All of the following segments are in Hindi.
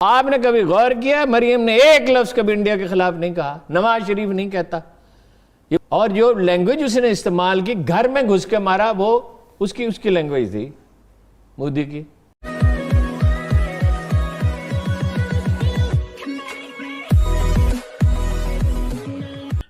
आपने कभी गौर किया मरियम ने एक लफ्ज कभी इंडिया के खिलाफ नहीं कहा, नवाज शरीफ नहीं कहता। और जो लैंग्वेज उसने इस्तेमाल की, घर में घुस के मारा, वो उसकी लैंग्वेज थी मोदी की।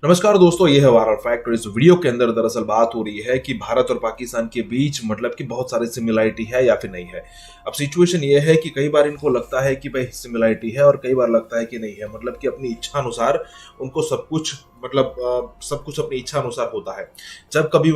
नमस्कार दोस्तों, ये है वायरल फैक्ट। और इस वीडियो के अंदर दरअसल बात हो रही है कि भारत और पाकिस्तान के बीच मतलब कि बहुत सारी सिमिलरिटी है या फिर नहीं है। अब सिचुएशन ये है कि कई बार इनको लगता है कि भाई सिमिलरिटी है और कई बार लगता है कि नहीं है। मतलब कि अपनी इच्छा अनुसार उनको सब कुछ सब कुछ अपनी इच्छा अनुसार होता है। जब कभी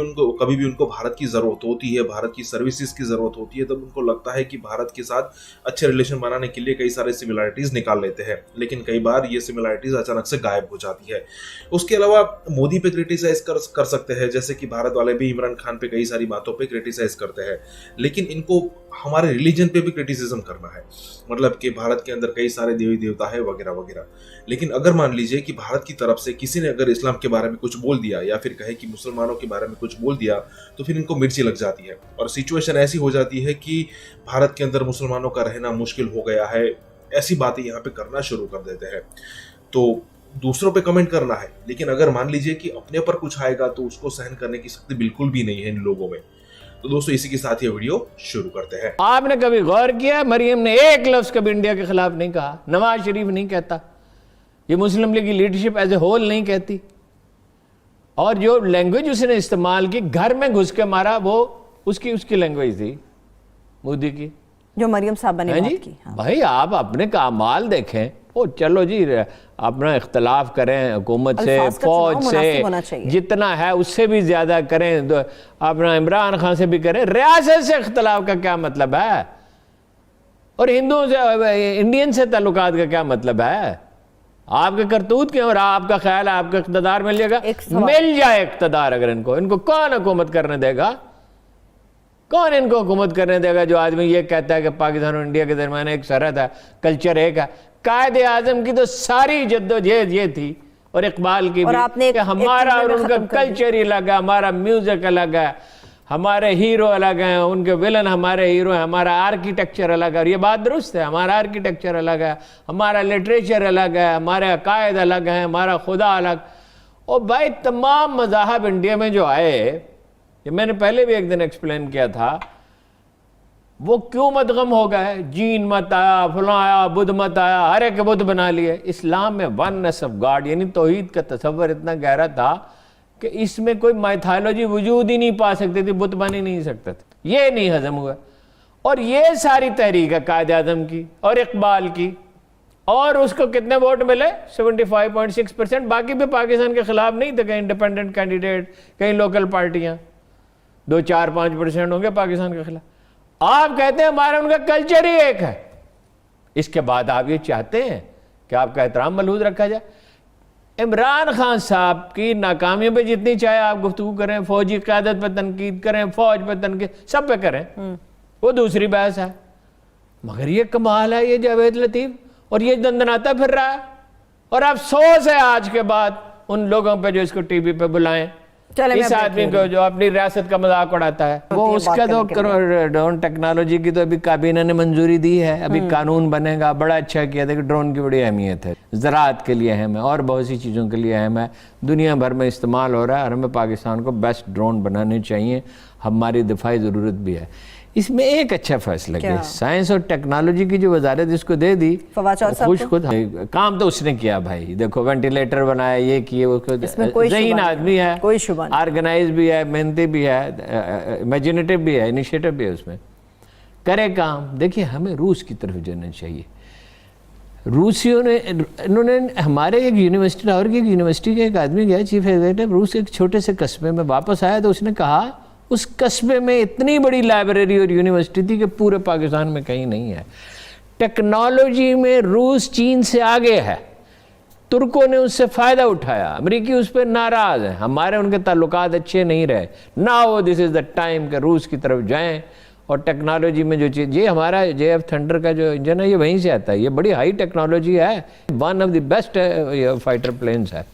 भी उनको भारत की जरूरत होती है, भारत की सर्विसेज की जरूरत होती है, तब उनको लगता है कि भारत के साथ अच्छे रिलेशन बनाने के लिए कई सारे सिमिलरिटीज निकाल लेते हैं। लेकिन कई बार ये सिमिलरिटीज अचानक से गायब हो जाती है। उसके अलावा मोदी पे क्रिटिसाइज कर सकते हैं, जैसे कि भारत वाले भी इमरान खान पे कई सारी बातों पे क्रिटिसाइज करते हैं। लेकिन इनको हमारे रिलीजन पे भी क्रिटिसिज्म करना है, मतलब कि भारत के अंदर कई सारे देवी देवता है वगैरह वगैरह। लेकिन अगर मान लीजिए कि भारत की तरफ से किसी ने अगर इस्लाम के बारे में कुछ बोल दिया या फिर कहे कि मुसलमानों के बारे में कुछ बोल दिया, तो फिर इनको मिर्ची लग जाती है और सिचुएशन ऐसी हो जाती है कि भारत के अंदर मुसलमानों का रहना मुश्किल हो गया है, ऐसी बातें यहाँ पे करना शुरू कर देते हैं। तो दूसरों पे कमेंट करना है, लेकिन अगर मान लीजिए कि अपने पर कुछ आएगा तो उसको सहन करने की शक्ति बिल्कुल भी नहीं है इन लोगों में। तो दोस्तों, इसी के साथ ये वीडियो शुरू करते हैं। आपने कभी गौर किया मरियम ने एक लफ्ज कभी इंडिया के खिलाफ नहीं कहा, नवाज शरीफ नहीं कहता, ये मुस्लिम लीग की लीडरशिप एज ए होल नहीं कहती। और जो लैंग्वेज उसने इस्तेमाल की, घर में घुस के मारा, वो उसकी लैंग्वेज थी मोदी की, जो मरियम साहबा ने बात की। हाँ। भाई आप अपने कामाल देखें। ओ चलो जी, अपना इख्तलाफ करें हुकूमत से, फौज से, जितना है उससे भी ज्यादा करें, तो अपना इमरान खान से भी करें। रियासत से इख्तलाफ का क्या मतलब है? और हिंदुओं से, इंडियन से ताल्लुकात का क्या मतलब है? आपके करतूत के और आपका ख्याल है आपको इख्तदार मिल जाएगा, मिल जाए इख्तदार। अगर इनको कौन हुकूमत करने देगा? कौन इनको हुकूमत करने देगा? जो आदमी ये कहता है कि पाकिस्तान और इंडिया के दरमियान एक सरहद है, कल्चर एक है। कायदे आजम की तो सारी जद्दोजहद ये थी, और इकबाल की भी, कि हमारा और उनका कल्चर ही अलग है, हमारा म्यूजिक अलग है, हमारे हीरो अलग हैं, उनके विलन हमारे हीरो हैं, हमारा आर्किटेक्चर अलग है। और ये बात दुरुस्त है, हमारा आर्किटेक्चर अलग है, हमारा लिटरेचर अलग है, हमारे अकायद अलग हैं, हमारा खुदा अलग। और भाई तमाम मज़ाहब इंडिया में जो आए, ये मैंने पहले भी एक दिन एक्सप्लेन किया था, वो क्यों मदगम हो गए? जीन मत आया, फलां आया, बुद्ध मत आया, हर एक बुद्ध बना लिए। इस्लाम में वननेस ऑफ गॉड यानी तौहीद का तसव्वुर इतना गहरा था कि इसमें कोई माइथोलॉजी वजूद ही नहीं पा सकती थी, बुत बन ही नहीं सकते थे। ये नहीं हजम हुआ। और ये सारी तहरीक है कायदे आज़म की और इकबाल की, और उसको कितने वोट मिले? 75.6%। बाकी भी पाकिस्तान के खिलाफ नहीं थे, कहीं इंडिपेंडेंट कैंडिडेट, कहीं लोकल पार्टियां, 2-4-5% होंगे पाकिस्तान के खिलाफ। आप कहते हैं हमारा उनका कल्चर ही एक है। इसके बाद आप ये चाहते हैं कि आपका एहतराम मलहूज रखा जाए। इमरान खान साहब की नाकामियों पे जितनी चाहे आप गुफ्तगू करें, फौजी क़यादत पर तनकीद करें, फौज पर तनकीद, सब पे करें, वो दूसरी बहस है। मगर ये कमाल है, ये जावेद लतीफ़, और ये दंदनाता फिर रहा है। और अफसोस है आज के बाद उन लोगों पे जो इसको टीवी पे बुलाएं, इस आदमी को जो अपनी रियासत का मजाक उड़ाता है। वो उसका तो ड्रोन टेक्नोलॉजी की तो अभी काबीना ने मंजूरी दी है, अभी कानून बनेगा। बड़ा अच्छा किया था कि ड्रोन की बड़ी अहमियत है, ज़राअत के लिए अहम है और बहुत सी चीज़ों के लिए अहम है। दुनिया भर में इस्तेमाल हो रहा है और हमें पाकिस्तान को बेस्ट ड्रोन बनाने चाहिए, हमारी दिफाई ज़रूरत भी है। इसमें एक अच्छा फैसला किया, साइंस और टेक्नोलॉजी की जो वजारत इसको दे दी, खुश खुद काम तो उसने किया भाई। देखो वेंटिलेटर बनाया, ये किए, उसको ज़हीन आदमी है, ऑर्गेनाइज भी है, मेहनती भी है, इमेजिनेटिव भी है, इनिशिएटिव भी है, उसमें करे काम। देखिए हमें रूस की तरफ जाना चाहिए। रूसियों ने, इन्होंने हमारे एक यूनिवर्सिटी, लाहौर की एक यूनिवर्सिटी के एक आदमी गया, चीफ एग्जीक्यूटिव, रूस के एक छोटे से कस्बे में वापस आया, तो उसने कहा उस कस्बे में इतनी बड़ी लाइब्रेरी और यूनिवर्सिटी थी कि पूरे पाकिस्तान में कहीं नहीं है। टेक्नोलॉजी में रूस चीन से आगे है, तुर्कों ने उससे फ़ायदा उठाया, अमेरिकी उस पर नाराज़ हैं, हमारे उनके ताल्लुकात अच्छे नहीं रहे। Now this is the time कि रूस की तरफ जाएं। और टेक्नोलॉजी में जो चीज़, ये हमारा JF थंडर का जो इंजन है, ये वहीं से आता है, ये बड़ी हाई टेक्नोलॉजी है, one of the best fighter planes है।